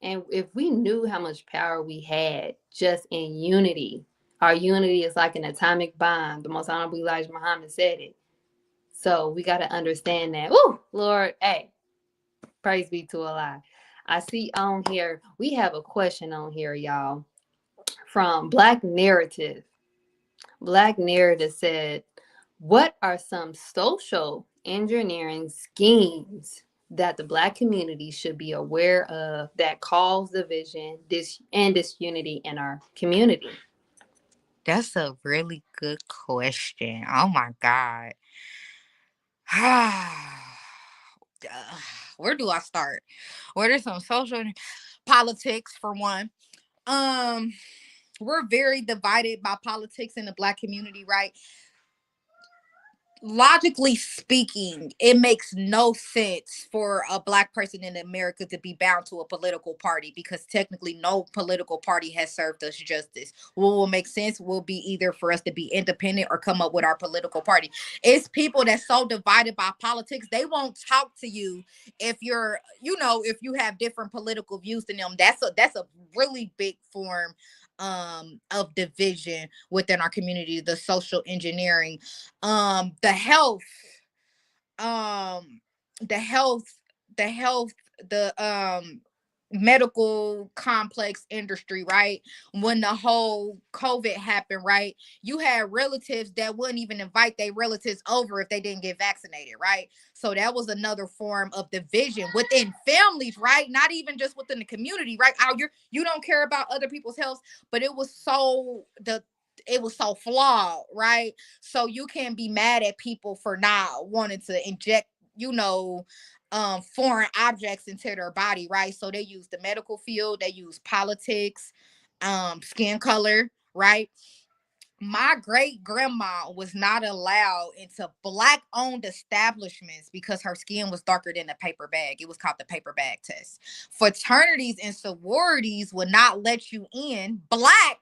And if we knew how much power we had just in unity, our unity is like an atomic bomb. The most honorable Elijah Muhammad said it. So we got to understand that. Woo, Lord, hey, praise be to Allah. I see on here, we have a question on here, y'all, from Black Narrative. Black Narrative said, what are some social engineering schemes that the Black community should be aware of that cause division and disunity in our community? That's a really good question. Oh my God. Where do I start? What are some social politics for one? Um, we're very divided by politics in the Black community, right? Logically speaking, it makes no sense for a Black person in America to be bound to a political party because technically no political party has served us justice. What will make sense will be either for us to be independent or come up with our political party. It's people that's so divided by politics, they won't talk to you if you're, if you have different political views than them. That's a really big form of division within our community, the social engineering, the health, um the health the health the medical complex industry, right? When the whole COVID happened, right, you had relatives that wouldn't even invite their relatives over if they didn't get vaccinated, right? So that was another form of division within families, right? Not even just within the community, right? You don't care about other people's health, but it was so flawed, right? So you can be mad at people for not wanting to inject, foreign objects into their body, right? So they use the medical field, they use politics, skin color, right? My great grandma was not allowed into Black owned establishments because her skin was darker than a paper bag. It was called the paper bag test. Fraternities and sororities would not let you in. Black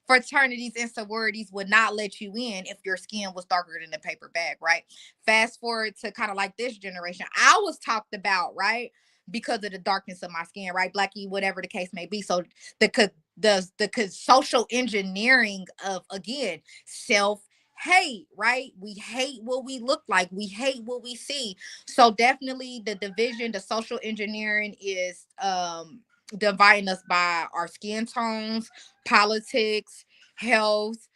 fraternities and sororities would not let you in if your skin was darker than a paper bag, right? Fast forward to kind of like this generation. I was talked about, right? Because of the darkness of my skin, right? Blackie, whatever the case may be. So the social engineering of, again, self hate, right? We hate what we look like, we hate what we see. So definitely the division, the social engineering is dividing us by our skin tones, politics, health,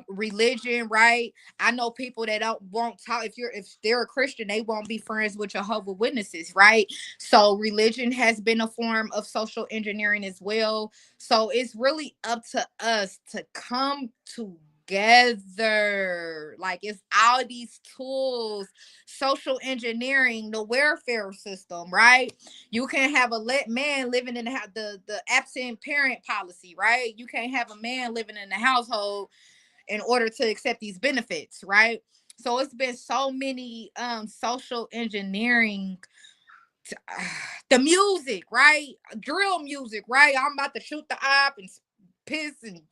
religion, right? I know people that don't won't talk, if they're a Christian, they won't be friends with Jehovah Witnesses, right? So religion has been a form of social engineering as well. So it's really up to us to come together. Like, it's all these tools, social engineering, the welfare system, right? You can't have a man living in the absent parent policy, right? You can't have a man living in the household in order to accept these benefits, right? So it's been so many social engineering, the music, right? Drill music, right? I'm about to shoot the op and piss and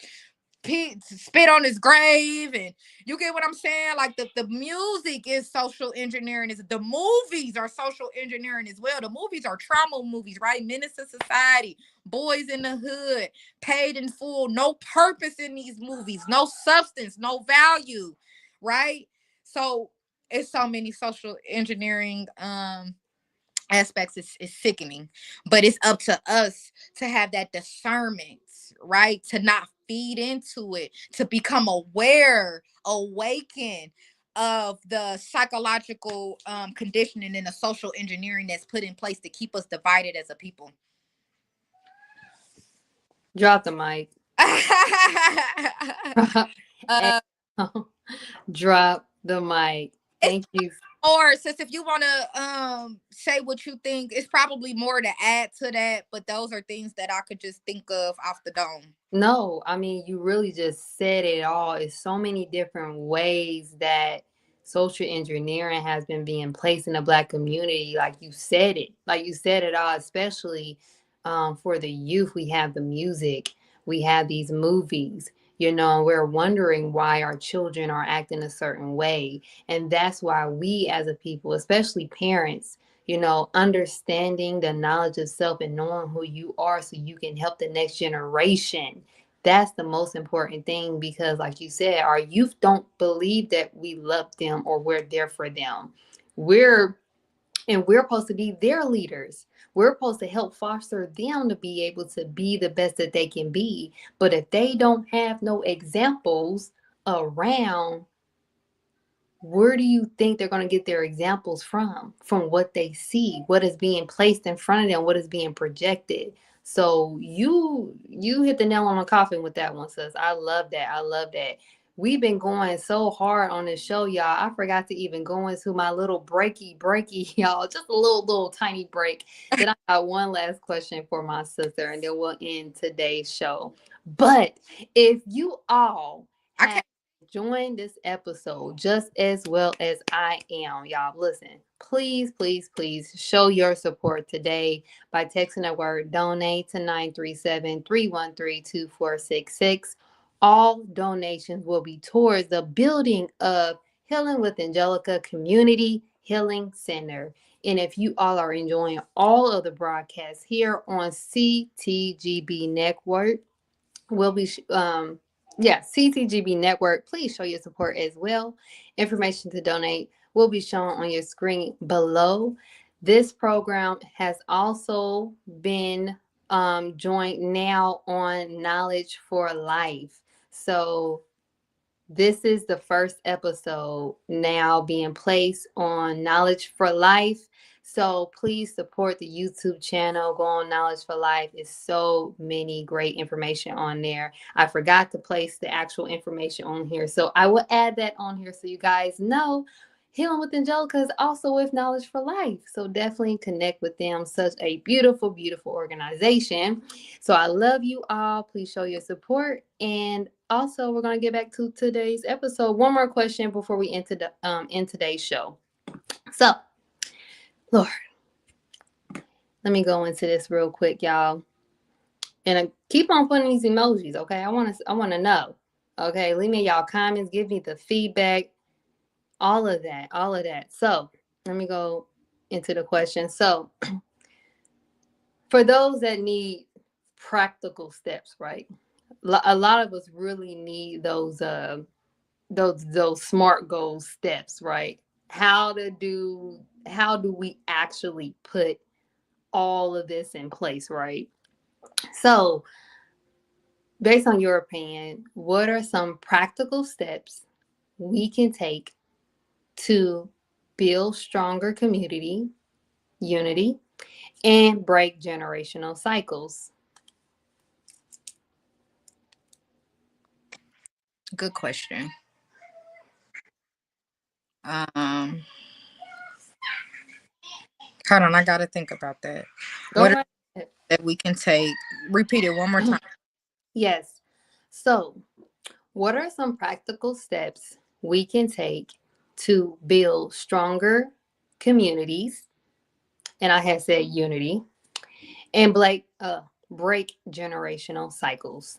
spit on his grave, and you get what I'm saying? Like, the music is social engineering. Is the movies are social engineering as well. The movies are trauma movies, right? Menace to Society, Boys in the Hood, Paid in Full. No purpose in these movies, no substance, no value, right? So it's so many social engineering aspects. Is sickening, but it's up to us to have that discernment, right? To not feed into it, to become aware, awaken of the psychological conditioning and the social engineering that's put in place to keep us divided as a people. Drop the mic. Hey, uh, drop the mic. it's Thank you. or sis, if you want to say what you think, it's probably more to add to that, but those are things that I could just think of off the dome. No, I mean, you really just said it all. It's so many different ways that social engineering has been being placed in the Black community. Like you said it, all, especially for the youth. We have the music, we have these movies, we're wondering why our children are acting a certain way. And that's why we as a people, especially parents, understanding the knowledge of self and knowing who you are so you can help the next generation. That's the most important thing, because like you said, our youth don't believe that we love them or we're there for them. We're we're supposed to be their leaders. We're supposed to help foster them to be able to be the best that they can be. But if they don't have no examples around, where do you think they're going to get their examples from? From what they see, what is being placed in front of them, what is being projected. So you hit the nail on the coffin with that one, sis. I love that. I love that. We've been going so hard on this show, y'all. I forgot to even go into my little breaky, y'all. Just a little tiny break. Then I got one last question for my sister, and then we'll end today's show. But if you all I have can't. join this episode just as well as I am, y'all, listen, please show your support today by texting the word donate to 937-313-2466. All donations will be towards the building of Healing with Angelica Community Healing Center. And if you all are enjoying all of the broadcasts here on CTGB Network, will be yeah, CTGB Network, please show your support as well. Information to donate will be shown on your screen below. This program has also been joined now on Knowledge for Life. So this is the first episode now being placed on Knowledge for Life. So please support the YouTube channel. Go on Knowledge for Life. It's so many great information on there. I forgot to place the actual information on here. So I will add that on here so you guys know. Healing with Angelica is also with Knowledge for Life. So definitely connect with them. Such a beautiful, beautiful organization. So I love you all. Please show your support. And also, we're going to get back to today's episode. One more question before we end today's show. So, Lord, let me go into this real quick, y'all. And keep on putting these emojis, okay? I want to know. Okay, leave me y'all comments, give me the feedback, all of that, all of that. So, let me go into the question. So, for those that need practical steps, right? A lot of us really need those SMART goal steps, right? How do we actually put all of this in place, right? So, based on your opinion, what are some practical steps we can take to build stronger community unity and break generational cycles? Good question. Um, Hold on, I gotta think about that. Go What are right ahead. that we can take? Repeat it one more time. Yes. So, what are some practical steps we can take to build stronger communities? And I have said unity and break generational cycles.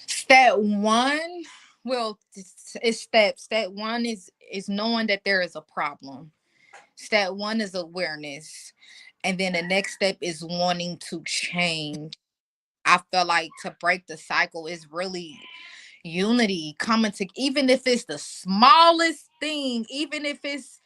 Step one, well, it's steps. Step one is knowing that there is a problem. Step one is awareness, and then the next step is wanting to change. I feel like to break the cycle is really unity coming to, even if it's the smallest thing, even if it's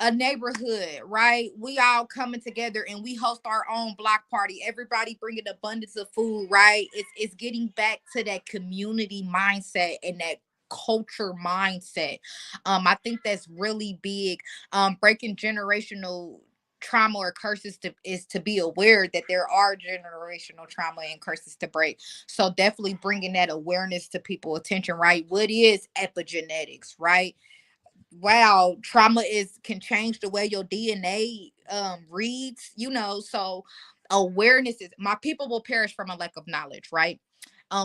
a neighborhood, right? We all coming together and we host our own block party. Everybody bringing abundance of food, right? It's getting back to that community mindset and that culture mindset. I think that's really big. Breaking generational trauma or curses is to be aware that there are generational trauma and curses to break. So definitely bringing that awareness to people attention, right? What is epigenetics, right? Wow, trauma is can change the way your DNA reads, so awareness is, my people will perish from a lack of knowledge, right?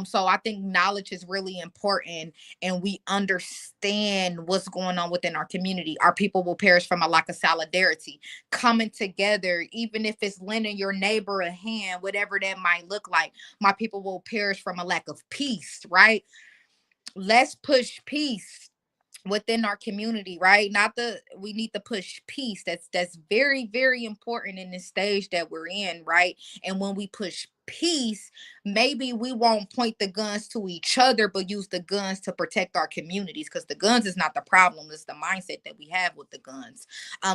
So I think knowledge is really important, and we understand what's going on within our community. Our people will perish from a lack of solidarity, coming together, even if it's lending your neighbor a hand, whatever that might look like. My people will perish from a lack of peace, right? Let's push peace within our community, right? Not the We need to push peace. That's very, very important in this stage that we're in, right? And when we push peace, maybe we won't point the guns to each other, but use the guns to protect our communities, because the guns is not the problem, it's the mindset that we have with the guns.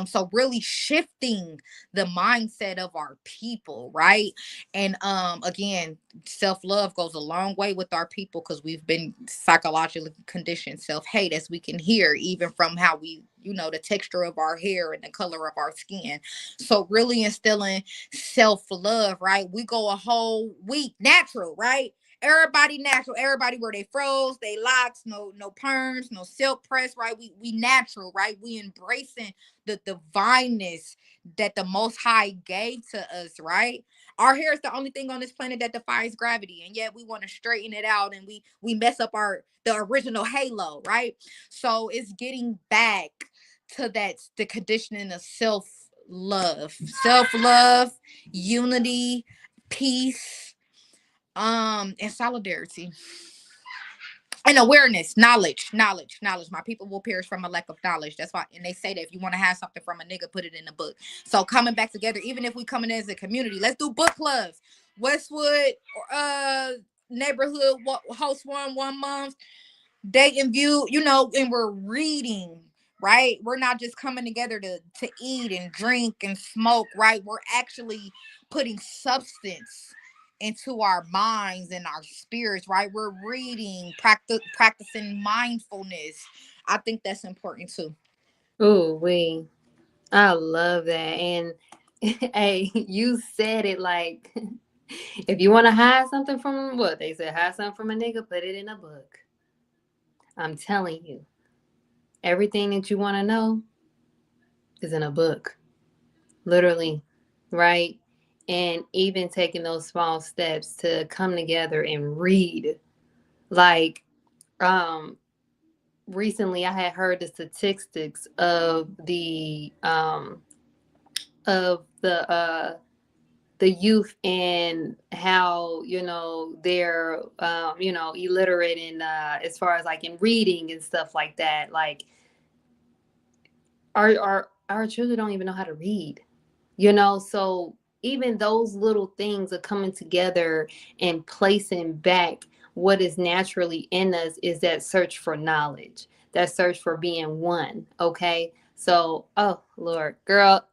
So really shifting the mindset of our people, right? And again, self-love goes a long way with our people, because we've been psychologically conditioned self-hate, as we can hear even from how we, the texture of our hair and the color of our skin. So really instilling self-love, right? We go a whole week natural, right? Everybody natural, everybody wear they froze, they locks, no perms, no silk press, right? We natural, right? We embracing the divineness that the most high gave to us, right? Our hair is the only thing on this planet that defies gravity, and yet we want to straighten it out, and we mess up the original halo, right? So it's getting back to that, the conditioning of self love, unity, peace, and solidarity, and awareness, knowledge. My people will perish from a lack of knowledge. That's why, and they say that if you want to have something from a nigga, put it in a book. So coming back together, even if we coming in as a community, let's do book clubs. Westwood, neighborhood host one month, Dayton View, and we're reading, right? We're not just coming together to eat and drink and smoke, right? We're actually putting substance into our minds and our spirits, right? We're reading, practicing mindfulness. I think that's important too. Ooh, I love that. And hey, you said it like if you want to hide something from what they said, hide something from a nigga, put it in a book. I'm telling you, everything that you want to know is in a book, literally, right? And even taking those small steps to come together and read. Like, um, recently I had heard the statistics of the youth and how they're illiterate in as far as like in reading and stuff like that. Like our children don't even know how to read, so even those little things are coming together and placing back what is naturally in us, is that search for knowledge, that search for being one. Okay, so oh Lord, girl,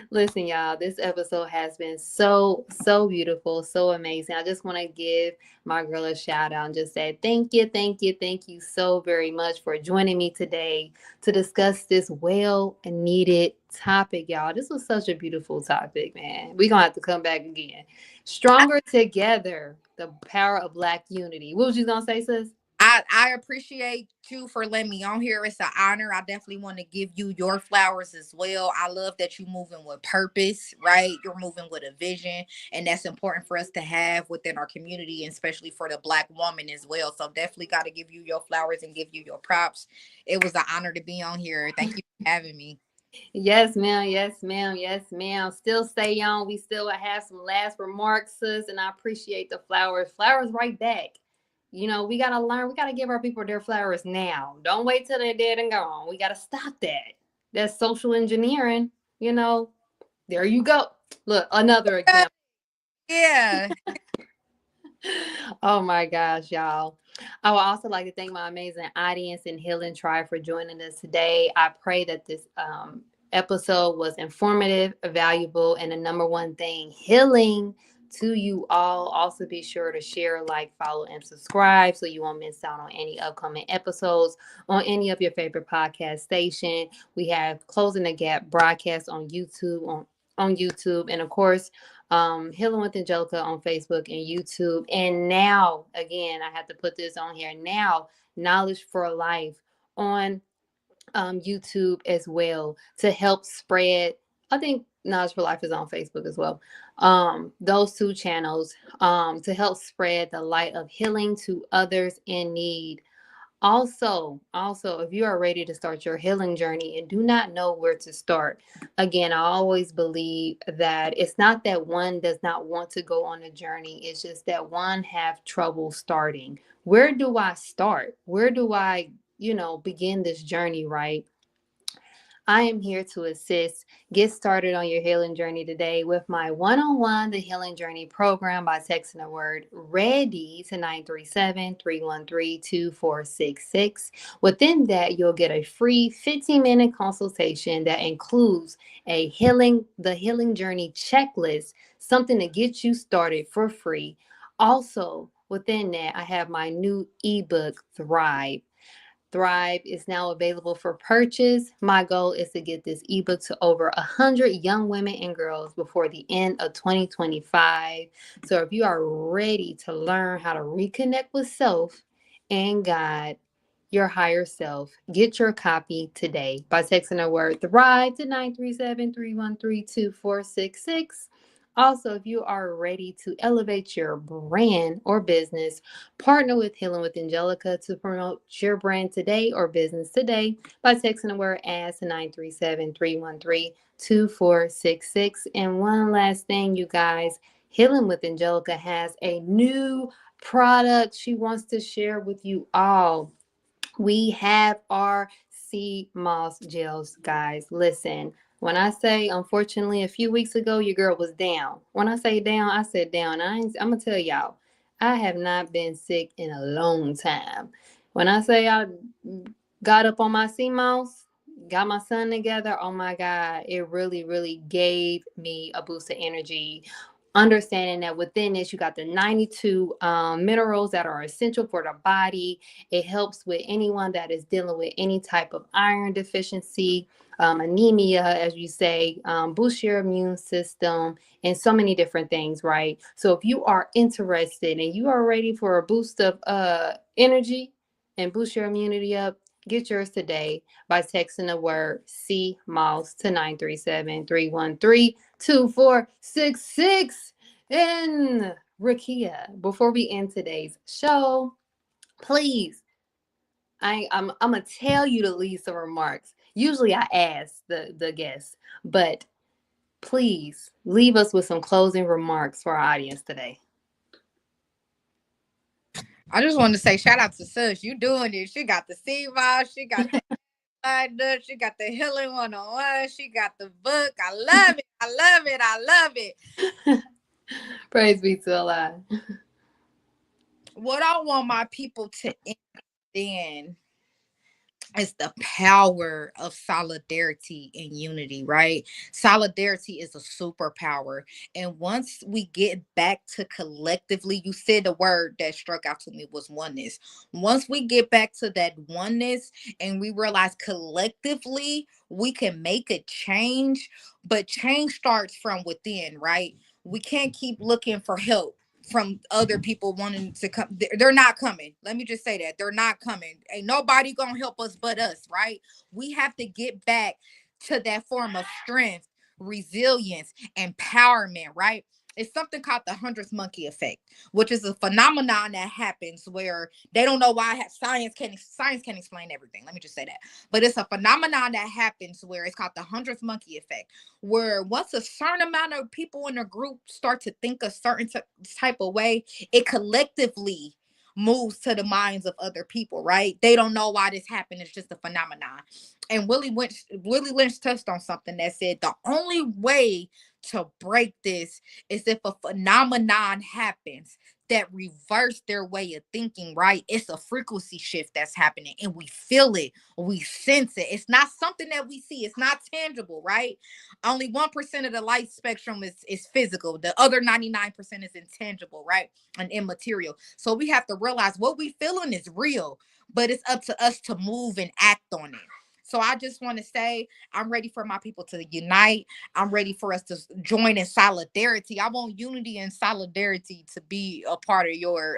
listen, y'all, this episode has been so beautiful, so amazing. I just want to give my girl a shout out and just say thank you so very much for joining me today to discuss this well needed topic, y'all. This was such a beautiful topic, man. We're gonna have to come back again. Stronger together, the power of Black unity. What was you gonna say, sis? I appreciate you for letting me on here. It's an honor. I definitely want to give you your flowers as well. I love that you're moving with purpose, right? You're moving with a vision, and that's important for us to have within our community, and especially for the Black woman as well. So definitely got to give you your flowers and give you your props. It was an honor to be on here. Thank you for having me. Yes, ma'am. Yes, ma'am. Yes, ma'am. Still stay on. We still have some last remarks, sis, and I appreciate the flowers. Flowers right back. We gotta learn. We gotta give our people their flowers now. Don't wait till they're dead and gone. We gotta stop that. That's social engineering. You know. There you go. Look, another example. Yeah. Oh my gosh, y'all. I would also like to thank my amazing audience and Healing Tribe for joining us today. I pray that this episode was informative, valuable, and the number one thing, healing to you all. Also, be sure to share, like, follow, and subscribe so you won't miss out on any upcoming episodes on any of your favorite podcast station. We have Closing the Gap broadcast on YouTube, on YouTube, and of course, Healing with Angelica on Facebook and YouTube. And now, again, I have to put this on here now, Knowledge for Life on YouTube as well to help spread. I think Knowledge for Life is on Facebook as well. Those two channels to help spread the light of healing to others in need. Also, if you are ready to start your healing journey and do not know where to start, again, I always believe that it's not that one does not want to go on a journey. It's just that one have trouble starting. Where do I start? Where do I, begin this journey, right? I am here to assist. Get started on your healing journey today with my one-on-one, the Healing Journey program by texting the word READY to 937-313-2466. Within that, you'll get a free 15-minute consultation that includes the healing journey checklist, something to get you started for free. Also, within that, I have my new ebook, Thrive. Thrive is now available for purchase. My goal is to get this ebook to over 100 young women and girls before the end of 2025. So if you are ready to learn how to reconnect with self and God, your higher self, get your copy today by texting the word Thrive to 937-313-2466. Also, if you are ready to elevate your brand or business, partner with Healing with Angelica to promote your brand today or business today by texting the word ASK to 937-313-2466. And one last thing, you guys, Healing with Angelica has a new product she wants to share with you all. We have our sea moss gels, guys. Listen, when I say, unfortunately, a few weeks ago, your girl was down. When I say down, I said down. I'm going to tell y'all, I have not been sick in a long time. When I say I got up on my sea moss, got my son together, oh my God, it really, really gave me a boost of energy. Understanding that within this, you got the 92 minerals that are essential for the body. It helps with anyone that is dealing with any type of iron deficiency, anemia, as you say, boost your immune system, and so many different things, right? So if you are interested and you are ready for a boost of energy and boost your immunity up, get yours today by texting the word CMOS to 937-313-2466. And Rickia, before we end today's show, please, I'm gonna tell you to leave some remarks. Usually I ask the guests, but please leave us with some closing remarks for our audience today. I just want to say shout out to Sus. You doing it. She got the sea moss. She got the lined up. She got the healing 101. She got the book. I love it. I love it. I love it. Praise be to Allah. What I want my people to understand is the power of solidarity and unity, right? Solidarity is a superpower. And once we get back to collectively, you said the word that struck out to me was oneness. Once we get back to that oneness and we realize collectively we can make a change, but change starts from within, right? We can't keep looking for help from other people wanting to come. They're not coming. Let me just say that they're not coming. Ain't nobody gonna help us but us, right? We have to get back to that form of strength, resilience, empowerment, right? It's something called the 100th monkey effect, which is a phenomenon that happens where they don't know why. Science can't explain everything. Let me just say that, but it's a phenomenon that happens where it's called the 100th monkey effect, where once a certain amount of people in a group start to think a certain type of way, it collectively moves to the minds of other people, right? They don't know why this happened. It's just a phenomenon. And Willie Lynch touched on something that said the only way to break this is if a phenomenon happens that reverse their way of thinking, right? It's a frequency shift that's happening and we feel it, we sense it. It's not something that we see, it's not tangible, right? Only 1% of the light spectrum is physical, the other 99% is intangible, right? And immaterial. So we have to realize what we feeling is real, but it's up to us to move and act on it. So I just want to say I'm ready for my people to unite. I'm ready for us to join in solidarity. I want unity and solidarity to be a part of your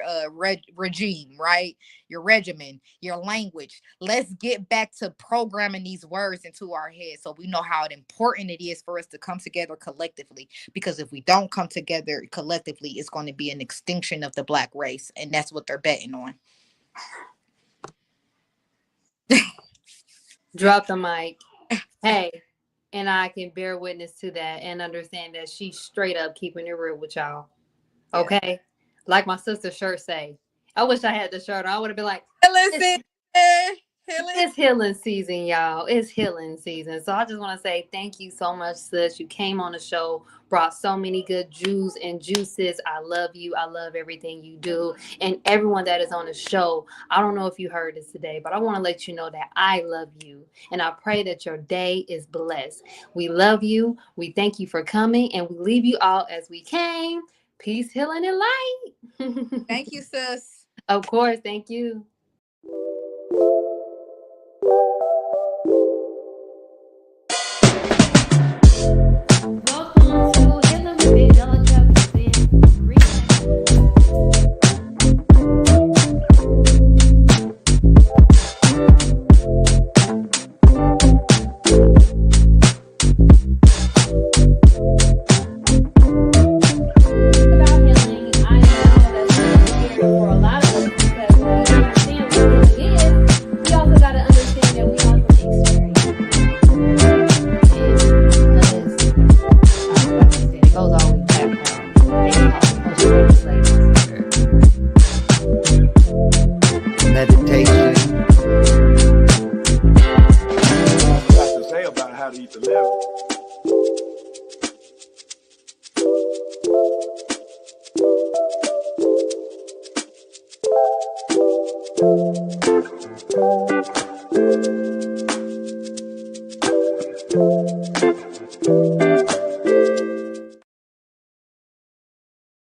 regime, right? Your regimen, your language. Let's get back to programming these words into our heads so we know how important it is for us to come together collectively. Because if we don't come together collectively, it's going to be an extinction of the Black race. And that's what they're betting on. Drop the mic. Hey, and I can bear witness to that and understand that she's straight up keeping it real with y'all. Yeah. Okay? Like my sister's shirt say. I wish I had the shirt on. I would have been like, Listen, healing. It's healing season, y'all. It's healing season. So I just want to say thank you so much, sis. You came on the show, brought so many good juice and juices. I love you. I love everything you do. And everyone that is on the show, I don't know if you heard this today, but I want to let you know that I love you. And I pray that your day is blessed. We love you. We thank you for coming. And we leave you all as we came. Peace, healing, and light. Thank you, sis. Of course. Thank you. Welcome to Healing with Angelica with Rickia. About healing, I know that's really scary for a lot of us because when we understand what healing is, we also got to understand that we also experience it. And like I said, it goes all the way back from maybe how meditation. Got to say about how to eat the liver.